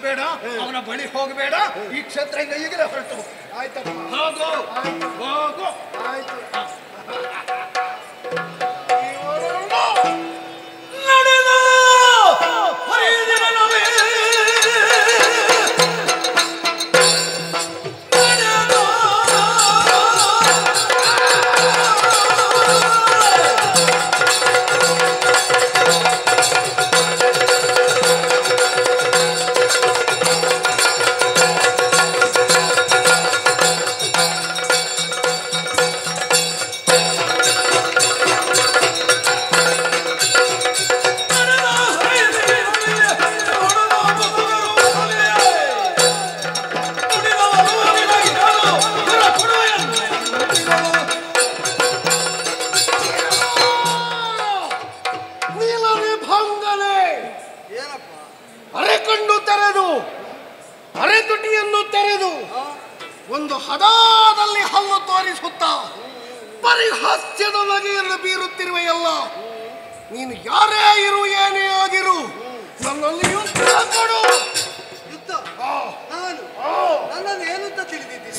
ಬೇಡ, ಅವನ ಬಳಿ ಹೋಗಬೇಡ. ಈ ಕ್ಷೇತ್ರದಿಂದ ಈಗಲೇ ಹೊರಟು ಆಯ್ತಪ್ಪ. ಹೋಗು ಹೋಗು. ಆಯ್ತು. ಒಂದು ಹದಾದಲ್ಲಿ ಹಲ್ಲು ತೋರಿಸುತ್ತಾ ಪರಿಹಾಸ್ಯದ ನಗೆಯನ್ನು ಬೀರುತ್ತಿರುವೆಯಲ್ಲ. ನೀನು ಯಾರೇ ಇರು, ಏನೇ ಆಗಿರು, ನನ್ನಲ್ಲಿ ಯುದ್ಧ ಕೊಡು. ಯುದ್ಧ? ನನ್ನನ್ನು ಏನು ಅಂತ ತಿಳಿದಿದ್ದೀನಿ?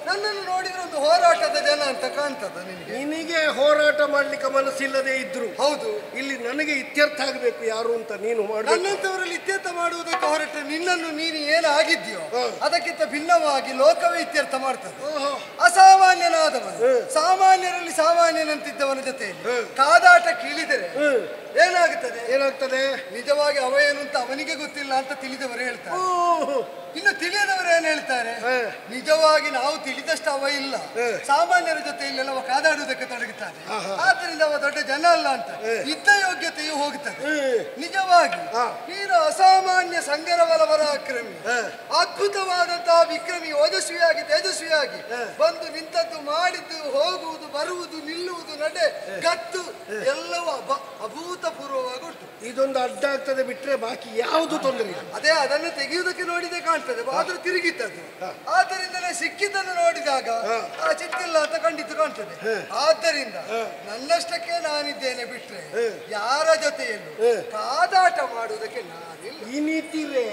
ನನ್ನನ್ನು ನೋಡಿದ್ರೆ ಒಂದು ಹೋರಾಟದ ಜನ ಅಂತ ಕಾಣ್ತದ ನಿನಗೆ? ನಿನಗೆ ಹೋರಾಟ ಮಾಡ್ಲಿಕ್ಕೆ ಮನಸ್ಸಿಲ್ಲದೆ ಇದ್ರು ಹೌದು, ಇಲ್ಲಿ ನನಗೆ ಇತ್ಯರ್ಥ ಆಗಬೇಕು ಯಾರು ಅಂತ ನೀನು ಮಾಡು. ನನ್ನಂತವರಲ್ಲಿ ಇತ್ಯರ್ಥ ಮಾಡುವುದಕ್ಕೆ ಹೊರಟ ನಿನ್ನನ್ನು ನೀನು ಏನಾಗಿದ್ಯೋ ಅದಕ್ಕಿಂತ ಭಿನ್ನವಾಗಿ ಲೋಕವೇ ಇತ್ಯರ್ಥ ಮಾಡ್ತದೆ. ಅಸಾಮಾನ್ಯನಾದವನು ಸಾಮಾನ್ಯರಲ್ಲಿ ಸಾಮಾನ್ಯನಂತಿದ್ದವನ ಜೊತೆಯಲ್ಲಿ ಕಾದಾಟ ಕೀಳಿದರೆ ಏನಾಗುತ್ತದೆ? ಏನಾಗ್ತದೆ? ನಿಜವಾಗಿ ಅವ ಏನು ಅಂತ ಅವನಿಗೆ ಗೊತ್ತಿಲ್ಲ ಅಂತ ತಿಳಿದವರು ಹೇಳ್ತಾರೆ. ಇನ್ನು ತಿಳಿಯದವರು ಏನ್ ಹೇಳ್ತಾರೆ? ನಿಜವಾಗಿ ನಾವು ತಿಳಿದಷ್ಟು ಅವ ಇಲ್ಲ, ಸಾಮಾನ್ಯರ ಜೊತೆಯಲ್ಲಿ ಅವ ಕಾದಾಡುವುದಕ್ಕೆ ತೊಡಗುತ್ತಾನೆ, ಆದ್ದರಿಂದ ಅವ ದೊಡ್ಡ ಜನ ಅಲ್ಲ ಅಂತ ಇದ್ದ ಯೋಗ್ಯತೆಯು ಹೋಗುತ್ತದೆ. ನಿಜವಾಗಿ ನೀನು ಅಸಾಮಾನ್ಯ ಸಂಗರವಲ ಪರಾಕ್ರಮಿ, ಅದ್ಭುತವಾದಂತಹ ವಿಕ್ರಮಿ, ಓಜಸ್ವಿಯಾಗಿ ತೇಜಸ್ವಿಯಾಗಿ ಬಂದು ನಿಂತದ್ದು, ಮಾಡಿದ್ದು, ಹೋಗುವುದು, ಬರುವುದು, ನಿಲ್ಲುವುದು, ನಡೆ, ಗತ್ತು ಎಲ್ಲವೂ ಅಭೂತಪೂರ್ವವಾಗಿ ಉಂಟು. ಇದೊಂದು ಅಡ್ಡ ಆಗ್ತದೆ ಬಿಟ್ರೆ ಬಾಕಿ ಯಾವುದು ತೊಂದರೆ ಇಲ್ಲ. ಅದೇ ಅದನ್ನು ತೆಗೆಯುವುದಕ್ಕೆ ನೋಡಿದೆ ಕಾಣ್ತದೆ, ಆದ್ರೂ ತಿರುಗಿತ್ತದು. ಆದ್ದರಿಂದಲೇ ಸಿಕ್ಕಿದ್ದನ್ನು ನೋಡಿದಾಗ ಆ ಚಿತ್ತಿಲ್ಲ ಅಂತ ಖಂಡಿತ ಕಾಣ್ತದೆ. ಆದ್ದರಿಂದ ನನ್ನಷ್ಟಕ್ಕೆ ನಾನಿದ್ದೇನೆ ಬಿಟ್ರೆ ಯಾರ ಜೊತೆಯಲ್ಲೂ ಕಾದಾಟ ಮಾಡುವುದಕ್ಕೆ ನಾನಿಲ್ಲ. ಈ ನೀತಿರೇ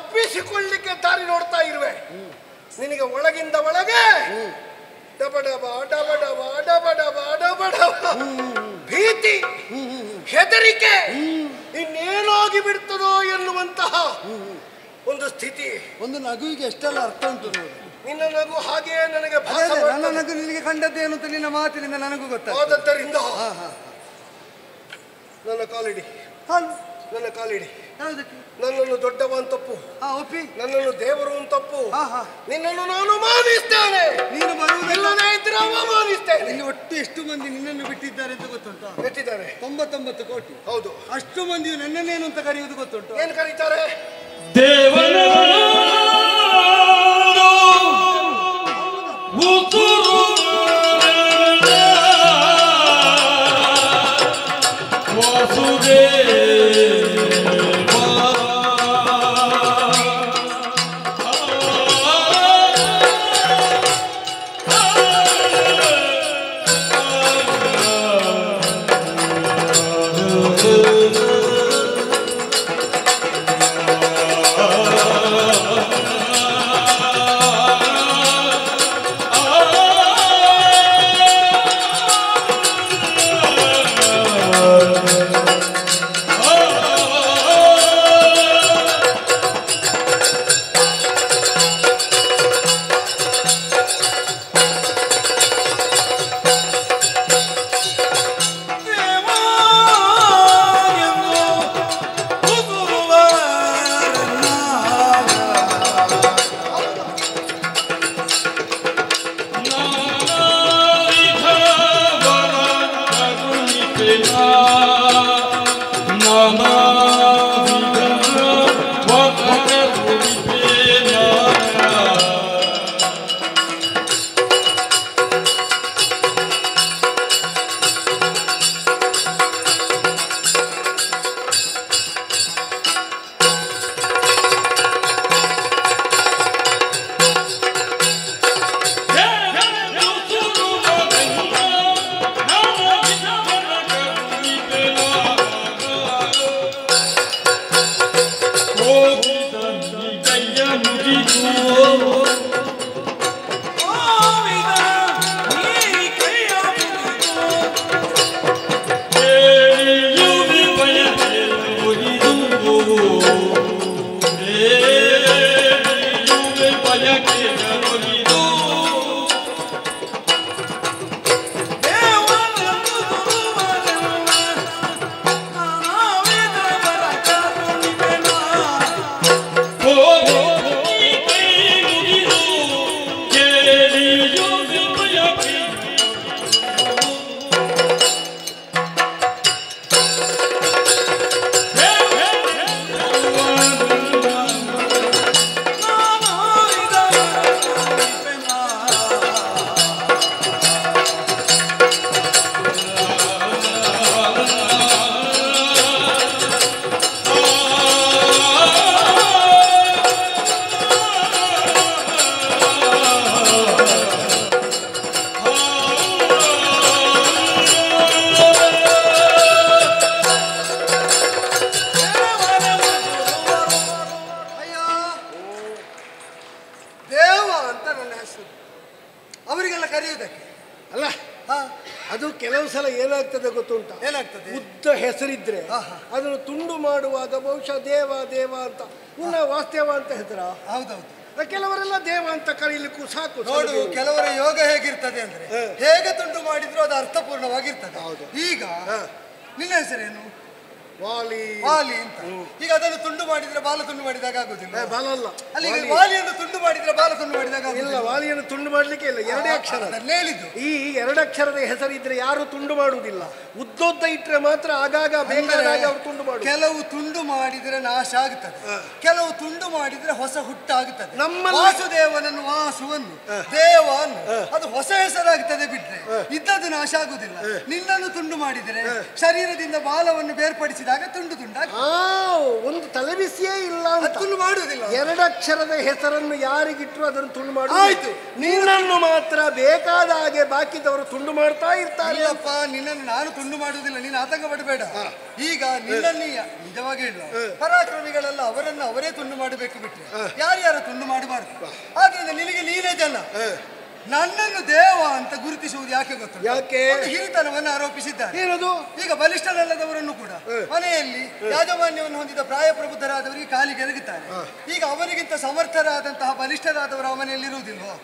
ತಪ್ಪಿಸಿಕೊಳ್ಳಿಕ್ಕೆ ದಾರಿ ನೋಡ್ತಾ ಇರುವೆ. ನಿನಗೆ ಒಳಗಿಂದ ಒಳಗೆ ಡಬಡಬ ಡಬಡಬ ಡಬಡಬ ಡಬಡಬ ಭೀತಿ, ಹೆದರಿಕೆ, ಇನ್ನೇನಾಗಿ ಬಿಡ್ತದೋ ಎನ್ನುವಂತಹ ಒಂದು ಸ್ಥಿತಿ. ಒಂದು ನಗುವಿಗೆ ಎಷ್ಟೆಲ್ಲ ಅರ್ಥ ಉಂಟು ನೋಡಿ. ನಿನ್ನ ನಗು ಹಾಗೆಯೇ ನನಗೆ ನನ್ನ ನಗು ನಿನಗೆ ಕಂಡದ್ದೇನು ಅಂತ ನಿನ್ನ ಮಾತಿನಿಂದ ನನಗೂ ಗೊತ್ತಾದ್ದರಿಂದ ನನ್ನ ಕಾಲಿಡಿ, ನನ್ನ ಕಾಲಿಡಿ. ನನ್ನನ್ನು ದೊಡ್ಡವ ಅಂತಪ್ಪು, ನನ್ನನ್ನು ದೇವರು ಅಂತಪ್ಪು. ನಿನ್ನನ್ನು ನಾನು ಮಾನಿಸ್ತೇನೆ. ನೀನು ಬರುವುದಿಲ್ಲದೇ ಇದ್ರೆ ಅವಮಾನಿಸ್ತೇನೆ. ಇಲ್ಲಿ ಒಟ್ಟು ಎಷ್ಟು ಮಂದಿ ನಿನ್ನನ್ನು ಬಿಟ್ಟಿದ್ದಾರೆ ಅಂತ ಗೊತ್ತುಂಟು? ಬಿಟ್ಟಿದ್ದಾರೆ 99 ಕೋಟಿ. ಹೌದು. ಅಷ್ಟು ಮಂದಿಯು ನನ್ನನ್ನೇನು ಅಂತ ಕರೆಯುವುದು ಗೊತ್ತುಂಟು? ಏನು ಕರೀತಾರೆ? ದೇವನ ಅವರಿಗೆಲ್ಲ ಕರೆಯುವುದಕ್ಕೆ ಅಲ್ಲ. ಅದು ಕೆಲವು ಸಲ ಏನಾಗ್ತದೆ ಗೊತ್ತುಂಟ? ಏನಾಗ್ತದೆ? ಉದ್ದ ಹೆಸರಿದ್ರೆ ಅದನ್ನು ತುಂಡು ಮಾಡುವಾಗ ಬಹುಶಃ ದೇವ ದೇವ ಅಂತ ಪುನಃ ವಾಸ್ತವ ಅಂತ ಹೆಸರ. ಹೌದೌದು. ಕೆಲವರೆಲ್ಲ ದೇವ ಅಂತ ಕರೀಲಿಕ್ಕೂ ಸಾಕು. ನೋಡು, ಕೆಲವರ ಯೋಗ ಹೇಗಿರ್ತದೆ ಅಂದ್ರೆ ಹೇಗೆ ತುಂಡು ಮಾಡಿದ್ರು ಅದು ಅರ್ಥಪೂರ್ಣವಾಗಿರ್ತದೆ. ಈಗ ನಿನ್ನ ಹೆಸರೇನು? ವಾಲಿ. ವಾಲಿ ಅಂತ. ಈಗ ಅದನ್ನು ತುಂಡು ಮಾಡಿದ್ರೆ ಬಾಲ ತುಂಡು ಮಾಡಿದಾಗ ಆಗುದಿಲ್ಲ. ಬಾಲ ಅಲ್ಲ, ಅಲ್ಲಿ ವಾಲಿಯನ್ನು ತುಂಡು ಮಾಡಿದ್ರೆ ಬಾಲ ತುಂಡು ಮಾಡಿದಾಗ ಇಲ್ಲ. ವಾಲಿಯನ್ನು ತುಂಡು ಮಾಡ್ಲಿಕ್ಕೆ ಇಲ್ಲ, ಎರಡೇ ಅಕ್ಷರ ಹೇಳಿದ್ದು. ಈ ಎರಡಕ್ಷರದ ಹೆಸರಿದ್ರೆ ಯಾರು ತುಂಡು ಮಾಡುವುದಿಲ್ಲ. ಉದ್ದೊದ್ದ ಇಟ್ರೆ ಮಾತ್ರ ಆಗಾಗ ಬೇಕಾದಾಗ ಅವರು ತುಂಡು ಮಾಡುದು. ಕೆಲವು ತುಂಡು ಮಾಡಿದ್ರೆ ನಾಶ ಆಗುತ್ತದೆ, ಕೆಲವು ತುಂಡು ಮಾಡಿದ್ರೆ ಹೊಸ ಹುಟ್ಟಾಗುತ್ತದೆ. ನಮ್ಮ ವಾಸುದೇವನನ್ನು ವಾಸುವನ್ನು ದೇವವನ್ನು ಅದು ಹೊಸ ಹೆಸರಾಗುತ್ತದೆ ಬಿಟ್ರೆ ಇದ್ದದ್ದು ನಾಶ ಆಗುದಿಲ್ಲ. ನಿನ್ನನ್ನು ತುಂಡು ಮಾಡಿದರೆ ಶರೀರದಿಂದ ಬಾಲವನ್ನು ಬೇರ್ಪಡಿಸಿದಾಗ ತುಂಡು ತುಂಡ ಒಂದು ತಲೆಬಿಸಿಯೇ ಇಲ್ಲ ಅಂತ ತುಂಡು ಮಾಡುವುದಿಲ್ಲ. ಎರಡಕ್ಷರದ ಹೆಸರನ್ನು ಯಾರಿಗಿಟ್ರು ಅದನ್ನು ತುಂಡು ಮಾಡಿ ಆಯ್ತು. ನಿನ್ನನ್ನು ಮಾತ್ರ ಬೇಕಾದ ಹಾಗೆ ಬಾಕಿದವರು ತುಂಡು ಮಾಡ್ತಾ ಇರ್ತಾರೆ. ಇಲ್ಲಪ್ಪ, ನಿನ್ನನ್ನು ನಾನು ತುಂಡು ಮಾಡುವುದಿಲ್ಲ, ನೀನು ಆತಂಕ ಪಡಬೇಡ. ಈಗ ನಿನ್ನಲ್ಲಿ ನಿಜವಾಗಿ ಹೇಳುವ ಪರಾಕ್ರಮಿಗಳೆಲ್ಲ ಅವರನ್ನು ಅವರೇ ತುಂಡು ಮಾಡಬೇಕು ಬಿಟ್ರೆ ಯಾರ್ಯಾರ ತುಂಡು ಮಾಡಬಾರ್ದು. ಆದ್ರಿಂದ ನಿನಗೆ ನೀನೇ ಜನ. ನನ್ನನ್ನು ದೇವ ಅಂತ ಗುರುತಿಸುವುದು ಯಾಕೆ ಗೊತ್ತು? ಯಾಕೆ? ಹಿರಿತನವನ್ನು ಆರೋಪಿಸಿದ್ದಾರೆ. ಏನದು? ಈಗ ಬಲಿಷ್ಠನಲ್ಲದವರನ್ನು ಕೂಡ ಮನೆಯಲ್ಲಿ ಯಾಜಮಾನ್ಯವನ್ನು ಹೊಂದಿದ ಪ್ರಾಯಪ್ರಬುದ್ಧರಾದವರಿಗೆ ಕಾಲಿಗೆ ಎರಗುತ್ತಾರೆ. ಈಗ ಅವರಿಗಿಂತ ಸಮರ್ಥರಾದಂತಹ ಬಲಿಷ್ಠರಾದವರು ಮನೆಯಲ್ಲಿರುವುದಿಲ್ವೋ?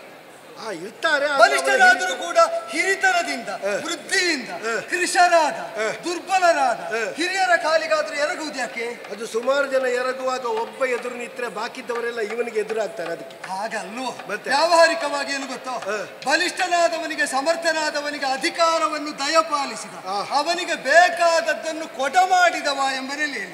ಇರ್ತಾರೆ. ಬಲಿಷ್ಠರಾದರೂ ಕೂಡ ಹಿರಿತನದಿಂದ, ವೃದ್ಧಿಯಿಂದ ಕೃಷರಾದ ದುರ್ಬಲರಾದ ಹಿರಿಯರ ಕಾಲಿಗಾದ್ರೂ ಎರಗುವುದು ಯಾಕೆ? ಅದು ಸುಮಾರು ಜನ ಎರಗುವಾಗ ಒಬ್ಬ ಎದುರು ನಿಂತರೆ ಬಾಕಿದ್ದವರೆಲ್ಲ ಇವನಿಗೆ ಎದುರಾಗ್ತಾರೆ. ಅದಕ್ಕೆ ಹಾಗಲ್ವೋ? ವ್ಯಾವಹಾರಿಕವಾಗಿ ಏನು ಗೊತ್ತೋ, ಬಲಿಷ್ಠನಾದವನಿಗೆ ಸಮರ್ಥನಾದವನಿಗೆ ಅಧಿಕಾರವನ್ನು ದಯಪಾಲಿಸಿದ, ಅವನಿಗೆ ಬೇಕಾದದ್ದನ್ನು ಕೊಡ ಮಾಡಿದವ ಎಂಬನಲ್ಲಿ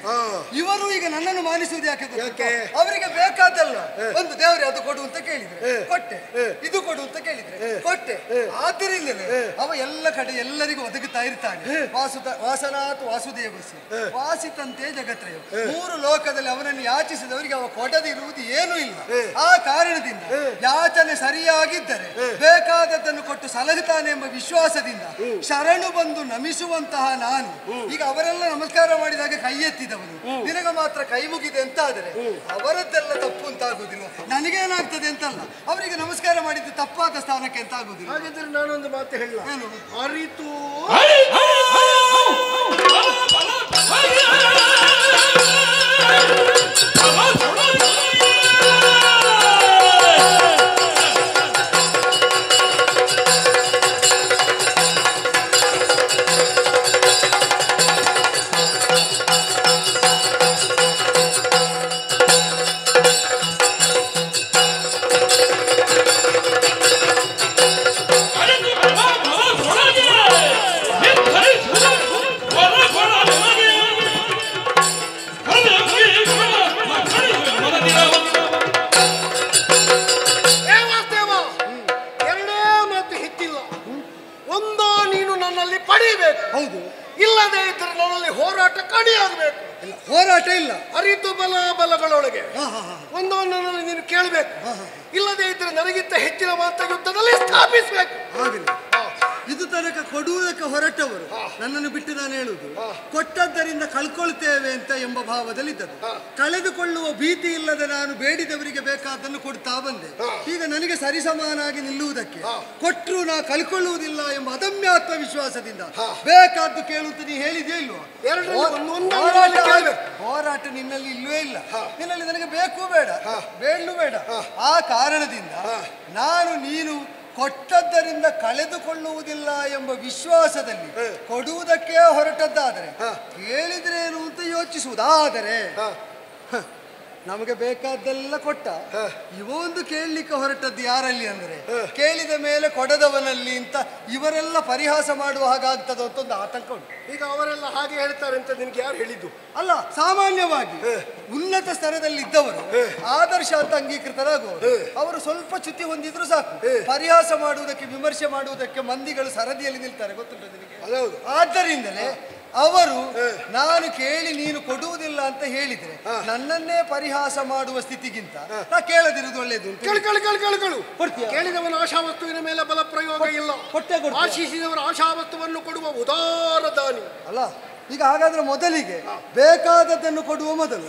ಇವರು ಈಗ ನನ್ನನ್ನು ಮಾನಿಸುವುದು ಯಾಕೆ ಗೊತ್ತೋ? ಅವರಿಗೆ ಬೇಕಾದಲ್ಲ, ಒಂದು ದೇವರೇ ಅದು ಕೊಡು ಅಂತ ಕೇಳಿದ್ರೆ ಕೊಟ್ಟೆ, ಇದು ಕೊಡು ಅಂತ ಕೇಳಿದ್ರೆ ಕೊಟ್ಟೆ. ಆದ್ದರಿಂದಲೇ ಅವ ಎಲ್ಲ ಕಡೆ ಎಲ್ಲರಿಗೂ ಒದಗುತ್ತಾ ಇರ್ತಾನೆ. ವಾಸನಾತ್ ವಾಸುದೇವಸಿ ವಾಸಿತಂತೆ ಜಗತ್ರಯ. ಮೂರು ಲೋಕದಲ್ಲಿ ಅವನನ್ನು ಯಾಚಿಸಿದವರಿಗೆ ಅವ ಕೊಡದಿರುವುದು ಏನೂ ಇಲ್ಲ. ಆ ಕಾರಣದಿಂದ ಯಾಚನೆ ಸರಿಯಾಗಿದ್ದರೆ ಬೇಕಾದದ್ದನ್ನು ಕೊಟ್ಟು ಸಲಹುತ್ತಾನೆ ಎಂಬ ವಿಶ್ವಾಸದಿಂದ ಶರಣು ಬಂದು ನಮಿಸುವಂತಹ ನಾನು ಈಗ ಅವರೆಲ್ಲ ನಮಸ್ಕಾರ ಮಾಡಿದಾಗ ಕೈ ಎತ್ತಿದವನು ನಿನಗೆ ಮಾತ್ರ ಕೈ ಮುಗಿದೆ ಅಂತ ಆದರೆ ಅವರದ್ದೆಲ್ಲ ತಪ್ಪು ಅಂತಾಗುವುದಿಲ್ಲ, ನನಗೇನಾಗ್ತದೆ ಅಂತಲ್ಲ. ಅವರಿಗೆ ನಮಸ್ಕಾರ ಮಾಡಿದ್ದು ತಪ್ಪಾದ ಸ್ಥಾನಕ್ಕೆ ಅಂತ ಆಗುದಿಲ್ಲ. ಹಾಗಿದ್ರೆ ನಾನೊಂದು ಮಾತು ಹೇಳ, ಅರಿತು ಇಲ್ಲದೆ ಇದ್ರೆ ನನ್ನಲ್ಲಿ ಹೋರಾಟ ಕಡಿಯಾಗಬೇಕು. ಹೋರಾಟ ಇಲ್ಲ, ಅರಿತು ಬಲಗಳೊಳಗೆ ಒಂದೊಂದರಲ್ಲಿ ನೀನು ಕೇಳಬೇಕು. ಇಲ್ಲದೆ ಇದ್ರೆ ನನಗಿಂತ ಹೆಚ್ಚಿನ ಮಾತ್ರ ಯುದ್ಧದಲ್ಲಿ ಸ್ಥಾಪಿಸಬೇಕು. ಇದು ತನಕ ಕೊಡುವುದಕ್ಕೆ ಹೊರಟವರು ನನ್ನನ್ನು ಬಿಟ್ಟು ನಾನು ಹೇಳುವುದು ಕೊಟ್ಟದ್ದರಿಂದ ಕಳ್ಕೊಳ್ತೇವೆ ಅಂತ ಎಂಬ ಭಾವದಲ್ಲಿದ್ದದ್ದು. ಕಳೆದುಕೊಳ್ಳುವ ಭೀತಿ ಇಲ್ಲದೆ ನಾನು ಬೇಡಿದವರಿಗೆ ಬೇಕಾದನ್ನು ಕೊಡ್ತಾ ಬಂದೆ. ಈಗ ನನಗೆ ಸರಿಸಮಾನಾಗಿ ನಿಲ್ಲುವುದಕ್ಕೆ ಕೊಟ್ಟರು ನಾ ಕಳ್ಕೊಳ್ಳುವುದಿಲ್ಲ ಎಂಬ ಅದಮ್ಯಾತ್ಮ ವಿಶ್ವಾಸದಿಂದ ಬೇಕಾದ್ದು ಕೇಳುತ್ತ ನೀ ಹೇಳಿದೆಯೋ ಇಲ್ವೋ? ಹೋರಾಟ ನಿನ್ನಲ್ಲಿ ಇಲ್ಲವೇ ಇಲ್ಲ. ನಿನ್ನಲ್ಲಿ ನನಗೆ ಬೇಕು ಬೇಡ, ಬೇಡಲು ಬೇಡ. ಆ ಕಾರಣದಿಂದ ನಾನು ನೀನು ಕೊಟ್ಟದ್ದರಿಂದ ಕಳೆದುಕೊಳ್ಳುವುದಿಲ್ಲ ಎಂಬ ವಿಶ್ವಾಸದಲ್ಲಿ ಕೊಡುವುದಕ್ಕೆ ಹೊರಟದ್ದಾದರೆ ಕೇಳಿದ್ರೇನು ಅಂತ ಯೋಚಿಸುವುದಾದರೆ ನಮಗೆ ಬೇಕಾದ್ದೆಲ್ಲ ಕೊಟ್ಟ ಇವೊಂದು ಕೇಳಲಿಕ್ಕೆ ಹೊರಟದ್ದು ಯಾರಲ್ಲಿ ಅಂದರೆ ಕೇಳಿದ ಮೇಲೆ ಕೊಡದವನಲ್ಲಿ ಅಂತ ಇವರೆಲ್ಲ ಪರಿಹಾಸ ಮಾಡುವ ಹಾಗಾಗ್ತದ ಅಂತ ಒಂದು ಆತಂಕ ಉಂಟು. ಈಗ ಅವರೆಲ್ಲ ಹಾಗೆ ಹೇಳ್ತಾರೆ ಅಂತ ನಿನ್ಗೆ ಯಾರು ಹೇಳಿದ್ದು? ಅಲ್ಲ, ಸಾಮಾನ್ಯವಾಗಿ ಉನ್ನತ ಸ್ತರದಲ್ಲಿ ಇದ್ದವರು ಆದರ್ಶ ಅಂತ ಅಂಗೀಕೃತರಾಗುವರು. ಅವರು ಸ್ವಲ್ಪ ಚ್ಯುತಿ ಹೊಂದಿದ್ರು ಸಾಕು, ಪರಿಹಾಸ ಮಾಡುವುದಕ್ಕೆ ವಿಮರ್ಶೆ ಮಾಡುವುದಕ್ಕೆ ಮಂದಿಗಳು ಸರದಿಯಲ್ಲಿ ನಿಲ್ತಾರೆ, ಗೊತ್ತುಂಟು ನಿನಗೆ? ಆದ್ದರಿಂದಲೇ ಅವರು ನಾನು ಕೇಳಿ ನೀನು ಕೊಡುವುದಿಲ್ಲ ಅಂತ ಹೇಳಿದ್ರೆ ನನ್ನನ್ನೇ ಪರಿಹಾಸ ಮಾಡುವ ಸ್ಥಿತಿಗಿಂತ ನಾ ಕೇಳದಿರುವುದು ಒಳ್ಳೇದು. ಕೇಳಿದವನ ಆಶಾವಸ್ತುವಿನ ಮೇಲೆ ಬಲ ಪ್ರಯೋಗ ಇಲ್ಲ, ಆಶಿಸಿದವರ ಆಶಾವಸ್ತುವನ್ನು ಕೊಡುವ ಉದಾರ ದಾನಿ ಅಲ್ಲ. ಈಗ ಹಾಗಾದ್ರೆ ಮೊದಲಿಗೆ ಬೇಕಾದದ್ದನ್ನು ಕೊಡುವ ಮೊದಲು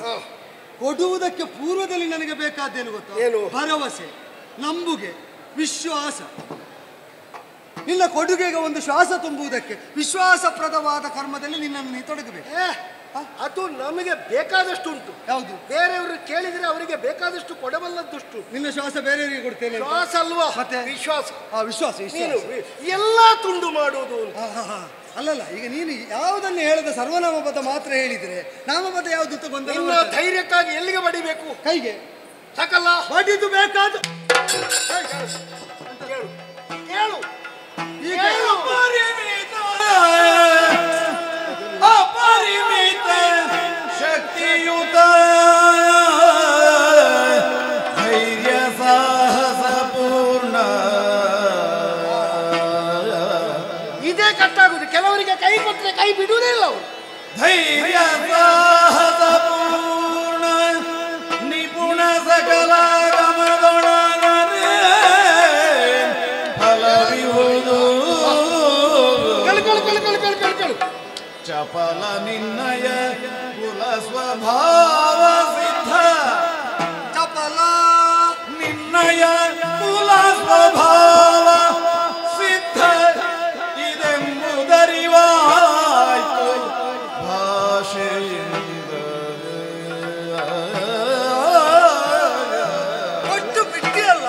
ಕೊಡುವುದಕ್ಕೆ ಪೂರ್ವದಲ್ಲಿ ನನಗೆ ಬೇಕಾದ್ದೇನು ಗೊತ್ತಾ? ಭರವಸೆ, ನಂಬುಗೆ, ವಿಶ್ವಾಸ. ನಿನ್ನ ಕೊಡುಗೆಗೆ ಒಂದು ಶ್ವಾಸ ತುಂಬುವುದಕ್ಕೆ ವಿಶ್ವಾಸಪ್ರದವಾದ ಕರ್ಮದಲ್ಲಿ ನಿನ್ನನ್ನು ನೀ ತೊಡಗಬೇಕು. ಅದು ನಮಗೆ ಬೇಕಾದಷ್ಟು ಉಂಟು. ಯಾವುದು? ಬೇರೆಯವರು ಕೇಳಿದ್ರೆ ಅವರಿಗೆ ಬೇಕಾದಷ್ಟು ಕೊಡಬಲ್ಲದಷ್ಟು. ನಿನ್ನ ಶ್ವಾಸ ಬೇರೆಯವರಿಗೆ ಕೊಡ್ತೇನೆ. ಶ್ವಾಸ ಅಲ್ವಾ, ಮತ್ತೆ ವಿಶ್ವಾಸ. ವಿಶ್ವಾಸ ಎಲ್ಲ ತುಂಡು ಮಾಡುವುದು. ಅಲ್ಲಲ್ಲ, ಈಗ ನೀನು ಯಾವುದನ್ನು ಹೇಳದ ಸರ್ವನಾಮಪದ ಮಾತ್ರ ಹೇಳಿದ್ರೆ ನಾಮಪದ ಯಾವುದು ಅಂತ ಗೊಂದಲ. ಧೈರ್ಯಕ್ಕಾಗಿ ಎಲ್ಲಿಗೆ ಬಡಿಬೇಕು? ಕೈಗೆ ಸಾಕಲ್ಲ, ಬಡಿದು ಬೇಕಾದ ಕೇಳು. ಅಪರಿಮಿತ ಶಕ್ತಿಯುತ ಧೈರ್ಯ ಸಾಹಸ ಪೂರ್ಣ. ಇದೇ ಕಟ್ಟಾಗುದು. ಕೆಲವರಿಗೆ ಕೈ ಕೊಟ್ಟರೆ ಕೈ ಬಿಡುವುದೇ ಇಲ್ಲ ಅವರು. ಧೈರ್ಯ ಸಾಹಸ ಪೂರ್ಣ ಚಪಲ ನಿನ್ನಯ ಕುಲ ಸ್ವಭಾವ ಸಿದ್ಧ ಚಪಲ ನಿನ್ನಯ ಕುಲ ಸ್ವಭಾವ ಸಿದ್ಧ ಇದೆಂಬುದರಿವಾಯ್ತು ಭಾಷೆಯಿಂದ ಒಟ್ಟು ಬಿಟ್ಟಿಯಲ್ಲ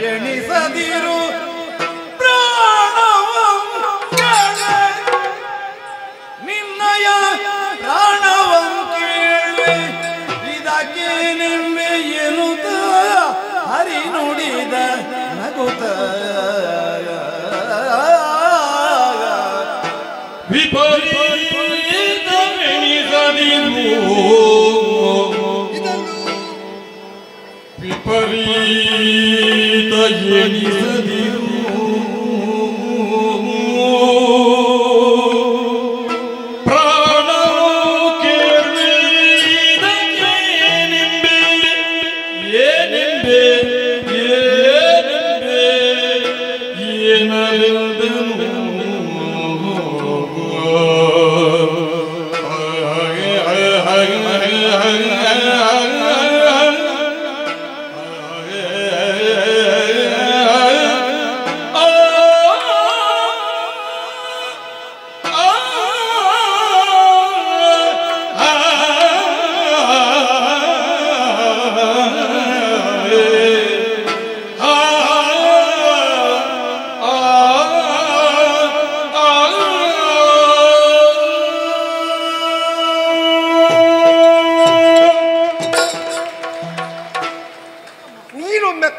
ಎಣಿಸದಿರು ಪ್ರಾಣವಂ ನಿನ್ನಯ ಪ್ರಾಣವಂ ಕೇಳಿ ಇದಕ್ಕೆ ನಿಮ್ಮೆ ಎನ್ನುತ್ತ ಹರಿ ನುಡಿದ ನಗುತ್ತ ವಿಪರೀತವೆಣಿಸದಿರು ವಿಪರೀತ ಎಣಿಸದಿರು ಪ್ರಾಣವು ಕೇಳಿದಕ್ಕೆ ಏನೆಂಬೆ ಏನೆಂಬೆ ಏನೆಂಬೆ ಏನಲೆಂದನು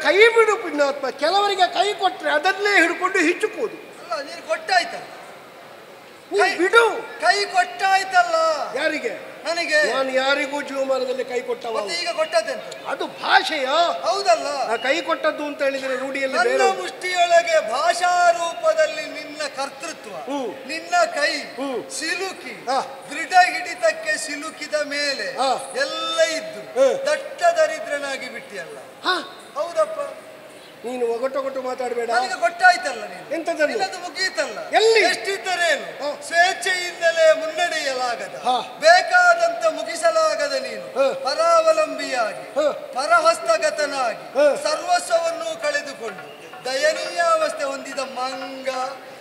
ಕೈ ಬಿಡು ಪುಣ್ಯಾತ್ಮ. ಕೆಲವರಿಗೆ ಕೈ ಕೊಟ್ರೆ ಅದನ್ನೇ ಹಿಡ್ಕೊಂಡು ಹಿಚ್ಚುಕೋದು. ಅಲ್ಲ ನೀನು ಕೊಟ್ಟಾಯ್ತ, ಬಿಡು. ಕೈ ಕೊಟ್ಟಾಯ್ತಲ್ಲ. ಯಾರಿಗೆ? ನನಗೆ. ನಾನು ಯಾರಿಗೂ ಜೀವಮಾನದಲ್ಲಿ ಕೈ ಕೊಟ್ಟವ. ಈಗ ಕೊಟ್ಟದ್ದೆಂತ? ಅದು ಭಾಷೆಯ. ಹೌದಲ್ಲ, ಕೈ ಕೊಟ್ಟದ್ದು ಅಂತ ಹೇಳಿದ್ರೆ ರೂಢಿಯಲ್ಲಿ ನನ್ನ ಮುಷ್ಟಿಯೊಳಗೆ ಭಾಷಾ ರೂಪದಲ್ಲಿ ನಿನ್ನ ಕರ್ತೃತ್ವ, ನಿನ್ನ ಕೈ ಸಿಲುಕಿ ದೃಢ ಹಿಡಿತಕ್ಕೆ ಸಿಲುಕಿದ ಮೇಲೆ ಎಲ್ಲ ಇದ್ದು ದಟ್ಟ ದರಿದ್ರನಾಗಿ ಬಿಟ್ಟಿಯಲ್ಲ. ಹೌದಪ್ಪ, ನೀನು ಒಗಟೊಗಟು ಮಾತಾಡಬೇಡ. ನನಗೆ ಗೊತ್ತಾಯ್ತಲ್ಲ, ನೀನು ಎಂತದನ್ನು ನಿನ್ನದು ಮುಗಿಯಿತಲ್ಲ. ಎಲ್ಲಿ ಎಷ್ಟಿದ್ದರೇನು ಸ್ವೇಚ್ಛೆಯಿಂದಲೇ ಮುನ್ನಡೆಯಲಾಗದ, ಬೇಕಾದಂತ ಮುಗಿಸಲಾಗದ ನೀನು ಪರಾವಲಂಬಿಯಾಗಿ ಪರಹಸ್ತಗತನಾಗಿ ಸರ್ವಸ್ವವನ್ನು ಕಳೆದುಕೊಂಡು ದಯನೀಯಾವಸ್ಥೆ ಹೊಂದಿದ ಮಂಗ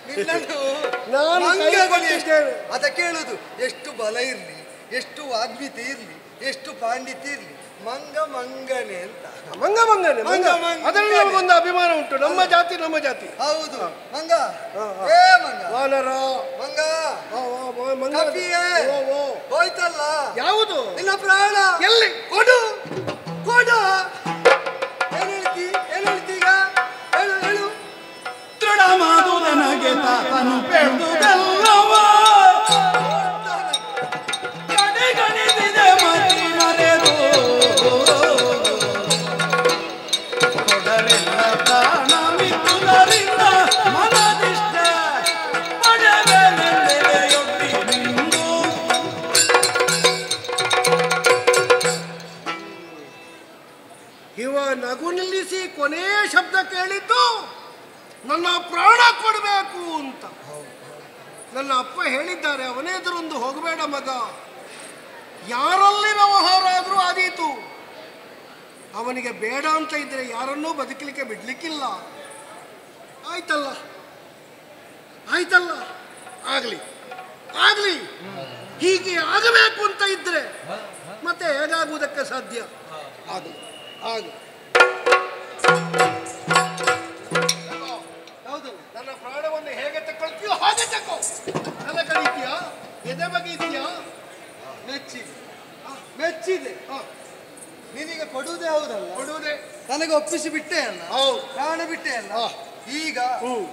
ನಿನ್ನನ್ನು ಅದ ಕೇಳುದು. ಎಷ್ಟು ಬಲ ಇರ್ಲಿ, ಎಷ್ಟು ವಾಗ್ಮಿತೆ ಇರ್ಲಿ, ಎಷ್ಟು ಪಾಂಡಿತ್ಯ ಇರ್ಲಿ, ಮಂಗ ಮಂಗನೆ ಅಂತ. ಮಂಗ ಮಂಗನೆ, ಅದರಲ್ಲಿ ನಮಗೊಂದು ಅಭಿಮಾನ ಉಂಟು. ನಮ್ಮ ಜಾತಿ ನಮ್ಮ ಜಾತಿ. ಹೌದು. ಮಂಗ ಏ ಮಂಗ ವಾನರ ಮಂಗ ಮಂಗ ಹೋಯ್ತಲ್ಲ. ಯಾವುದು? ನಿನ್ನ ಪ್ರಾಣ ಎಲ್ಲಿ? ಕೊಡು ಕೊಡು. ಏನ್ ಹೇಳ್ತೀಗ? ಹೇಳು ಹೇಳು. ದೃಢ ಮಾದುದನಗೆ ತಾತನು ಬೆಳೆದುದಲ್ಲವ ಕಡೆಗಣಿಸಿದೆ ಮತಿ ಮರೆದು ಕೊಡಲಿಲ್ಲ ಪ್ರಾಣ ಮಿತ್ತುದರಿಂದ ಮನದಿಷ್ಟ ಪಡೆವೆನೆಡೆಯೊಡ್ಡಿ ನಿಂದು ಇವ ನಗು ನಿಲ್ಲಿಸಿ ಕೊನೆಯ ಶಬ್ದ ಕೇಳಿದ್ದು ನನ್ನ ಪ್ರಾಣ ಕೊಡಬೇಕು ಅಂತ. ನನ್ನ ಅಪ್ಪ ಹೇಳಿದ್ದಾರೆ, ಅವನೇ ಎದುರೊಂದು ಹೋಗಬೇಡ ಮಗ, ಯಾರಲ್ಲಿ ವ್ಯವಹಾರ ಆದರೂ ಆದೀತು. ಅವನಿಗೆ ಬೇಡ ಅಂತ ಇದ್ರೆ ಯಾರನ್ನೂ ಬದುಕಲಿಕ್ಕೆ ಬಿಡ್ಲಿಕ್ಕಿಲ್ಲ. ಆಯ್ತಲ್ಲ ಆಯ್ತಲ್ಲ, ಆಗ್ಲಿ ಆಗ್ಲಿ. ಹೀಗೆ ಆಗಬೇಕು ಅಂತ ಇದ್ರೆ ಮತ್ತೆ ಹೇಗಾಗುವುದಕ್ಕೆ ಸಾಧ್ಯ? ಆಗಲಿ ಆಗಲಿ. ಹೌದು, ನನ್ನ ಪ್ರಾಣವನ್ನು ಹೇಗೆ ತಗೊಳ್ತೀಯೋ ಹಾಗೆ ತಗೋ. ತಲೆ ಕಡಿತೀಯಾ, ಎದೆ ಬಗೀತೀಯಾ, ಮೆಚ್ಚಿ ಮೆಚ್ಚಿದೆ. ನೀನೀಗ ಕೊಡುವುದೇ ಹೌದಲ್ಲ? ಕೊಡುವುದೇ. ನನಗೆ ಒಪ್ಪಿಸಿ ಬಿಟ್ಟೆ ಅಲ್ಲ? ಹೌದು. ಪ್ರಾಣ ಬಿಟ್ಟೆ ಅಲ್ಲ? ಈಗ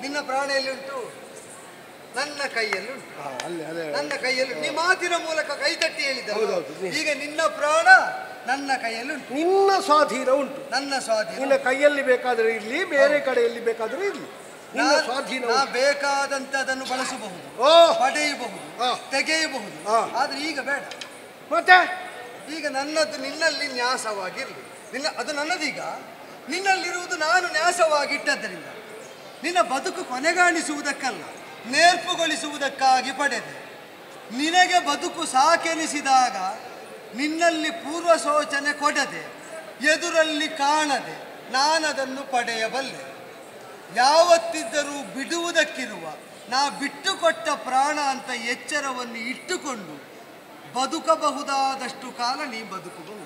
ನಿನ್ನ ಪ್ರಾಣ ಎಲ್ಲಿ ಉಂಟು? ನನ್ನ ಕೈಯಲ್ಲಿ ಉಂಟು. ನನ್ನ ಕೈಯಲ್ಲಿ. ನೀ ಮಾತಿನ ಮೂಲಕ ಕೈ ತಟ್ಟಿ ಹೇಳಿದ್ದ. ಈಗ ನಿನ್ನ ಪ್ರಾಣ ನನ್ನ ಕೈಯಲ್ಲಿ ಉಂಟು. ನಿನ್ನ ಸ್ವಾಧೀನ ಉಂಟು. ನನ್ನ ಸ್ವಾಧೀನ. ನಿನ್ನ ಕೈಯಲ್ಲಿ ಬೇಕಾದ್ರೆ ಇರ್ಲಿ, ಬೇರೆ ಕಡೆಯಲ್ಲಿ ಬೇಕಾದ್ರೂ ಇರ್ಲಿ. ನಿನ್ನ ಸ್ವಾಧೀನ. ನಾ ಬೇಕಾದಂತದನ್ನು ಬಳಸಬಹುದು, ಪಡೆಯಬಹುದು, ತೆಗೆಯಬಹುದು. ಆದ್ರೆ ಈಗ ಬೇಡ. ಮತ್ತೆ ಈಗ ನನ್ನದು ನಿನ್ನಲ್ಲಿ ನ್ಯಾಸವಾಗಿರ್ಲಿ. ಅದು ನನ್ನದೀಗ. ನಿನ್ನಲ್ಲಿರುವುದು ನಾನು ನ್ಯಾಸವಾಗಿಟ್ಟದ್ದರಿಂದ ನಿನ್ನ ಬದುಕು ಕೊನೆಗಾಣಿಸುವುದಕ್ಕಲ್ಲ, ನೇರ್ಪುಗೊಳಿಸುವುದಕ್ಕಾಗಿ ಪಡೆದೆ. ನಿನಗೆ ಬದುಕು ಸಾಕೆನಿಸಿದಾಗ ನಿನ್ನಲ್ಲಿ ಪೂರ್ವ ಶೋಚನೆ ಕೊಡದೆ, ಎದುರಲ್ಲಿ ಕಾಣದೆ ನಾನದನ್ನು ಪಡೆಯಬಲ್ಲೆ. ಯಾವತ್ತಿದ್ದರೂ ಬಿಡುವುದಕ್ಕಿರುವ ನಾ ಬಿಟ್ಟುಕೊಟ್ಟ ಪ್ರಾಣ ಅಂತ ಎಚ್ಚರವನ್ನು ಇಟ್ಟುಕೊಂಡು ಬದುಕಬಹುದಾದಷ್ಟು ಕಾಲ ನೀ ಬದುಕಬಹುದು.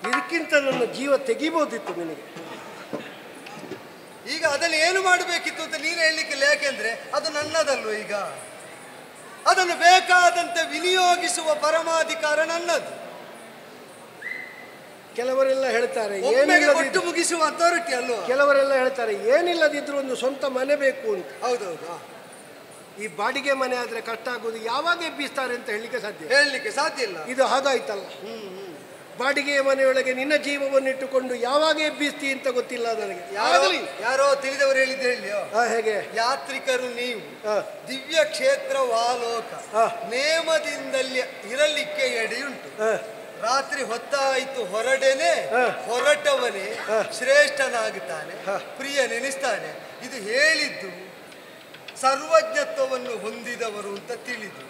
ಇದಕ್ಕಿಂತ ನನ್ನ ಜೀವ ತೆಗಿಬೋದಿತ್ತು ನಿನಗೆ. ಈಗ ಅದನ್ನು ಏನು ಮಾಡಬೇಕಿತ್ತು ಅಂತ ನೀನು ಹೇಳಲಿಕ್ಕಿಲ್ಲ. ಯಾಕೆಂದ್ರೆ ಅದು ನನ್ನದಲ್ವ. ಈಗ ಅದನ್ನು ಬೇಕಾದಂತೆ ವಿನಿಯೋಗಿಸುವ ಪರಮಾಧಿಕಾರ ನನ್ನದು. ಕೆಲವರೆಲ್ಲ ಹೇಳ್ತಾರೆ ಕೊಟ್ಟು ಮುಗಿಸುವ ಅಥಾರಿಟಿ ಅಲ್ವ. ಕೆಲವರೆಲ್ಲ ಹೇಳ್ತಾರೆ ಏನಿಲ್ಲದಿದ್ರು ಒಂದು ಸ್ವಂತ ಮನೆ ಬೇಕು ಅಂತ. ಹೌದೌದು. ಈ ಬಾಡಿಗೆ ಮನೆ ಆದ್ರೆ ಕಷ್ಟ ಆಗುದು. ಯಾವಾಗ ಎಬ್ಬಿಸ್ತಾರೆ ಅಂತ ಹೇಳಲಿಕ್ಕೆ ಸಾಧ್ಯ ಇಲ್ಲ. ಇದು ಹಾಗಾಯ್ತಲ್ಲ. ಬಾಡಿಗೆಯ ಮನೆಯೊಳಗೆ ನಿನ್ನ ಜೀವವನ್ನು ಇಟ್ಟುಕೊಂಡು ಯಾವಾಗ ಎಬ್ಬಿಸ್ತಿ ಅಂತ ಗೊತ್ತಿಲ್ಲ ನನಗೆ. ಯಾರೋ ತಿಳಿದವರು ಹೇಳಿದ್ದು ಹೇಳಿಯೋ. ಹೇಗೆ? ಯಾತ್ರಿಕರು ನೀವು ದಿವ್ಯ ಕ್ಷೇತ್ರ ವಾಲೋಕ ನೇಮದಿಂದಲ್ಲಿ ಇರಲಿಕ್ಕೆ ಎಡೆಯುಂಟು. ರಾತ್ರಿ ಹೊತ್ತಾಯಿತು ಹೊರಡೇನೆ, ಹೊರಟವನೇ ಶ್ರೇಷ್ಠನಾಗುತ್ತಾನೆ, ಪ್ರಿಯ ನೆನೆಸ್ತಾನೆ. ಇದು ಹೇಳಿದ್ದು ಸರ್ವಜ್ಞತ್ವವನ್ನು ಹೊಂದಿದವರು ಅಂತ ತಿಳಿದು,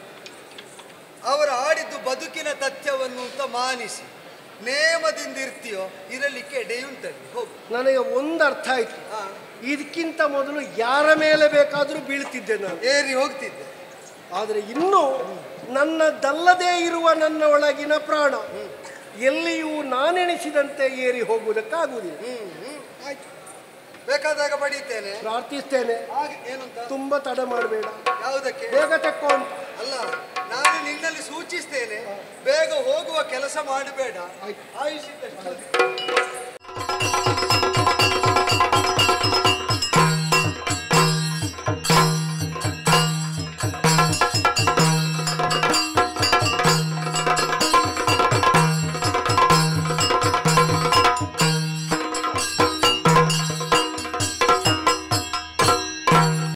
ಅವರು ಆಡಿದ್ದು ಬದುಕಿನ ತಥ್ಯವನ್ನು ಅಂತ ಮಾನಿಸಿ ನೇಮದಿಂದ ಇರ್ತೀಯೋ ಇರಲಿಕ್ಕೆ ಎಡೆಯುಂಟಲ್ಲಿ. ಹೋಗು. ನನಗೆ ಒಂದು ಅರ್ಥ ಆಯ್ತು. ಇದಕ್ಕಿಂತ ಮೊದಲು ಯಾರ ಮೇಲೆ ಬೇಕಾದರೂ ಬೀಳ್ತಿದ್ದೆ, ನಾನು ಏರಿ ಹೋಗ್ತಿದ್ದೆ. ಆದರೆ ಇನ್ನು ನನ್ನದಲ್ಲದೇ ಇರುವ ನನ್ನ ಒಳಗಿನ ಪ್ರಾಣ ಎಲ್ಲಿಯೂ ನಾನೆಣಿಸಿದಂತೆ ಏರಿ ಹೋಗುವುದಕ್ಕಾಗುವುದಿಲ್ಲ. ಆಯ್ತು, ಬೇಕಾದಾಗ ಪಡೀತೇನೆ, ಪ್ರಾರ್ಥಿಸ್ತೇನೆ. ಏನಂತ? ತುಂಬಾ ತಡ ಮಾಡಬೇಡ. ಯಾವುದಕ್ಕೆ? ಬೇಗ ತಕ್ಕೋ ಅಂತ ಅಲ್ಲ, ನಾನು ನಿನ್ನಲ್ಲಿ ಸೂಚಿಸ್ತೇನೆ. ಬೇಗ ಹೋಗುವ ಕೆಲಸ ಮಾಡಬೇಡ. ಆಯುಷಿದ್ದಷ್ಟು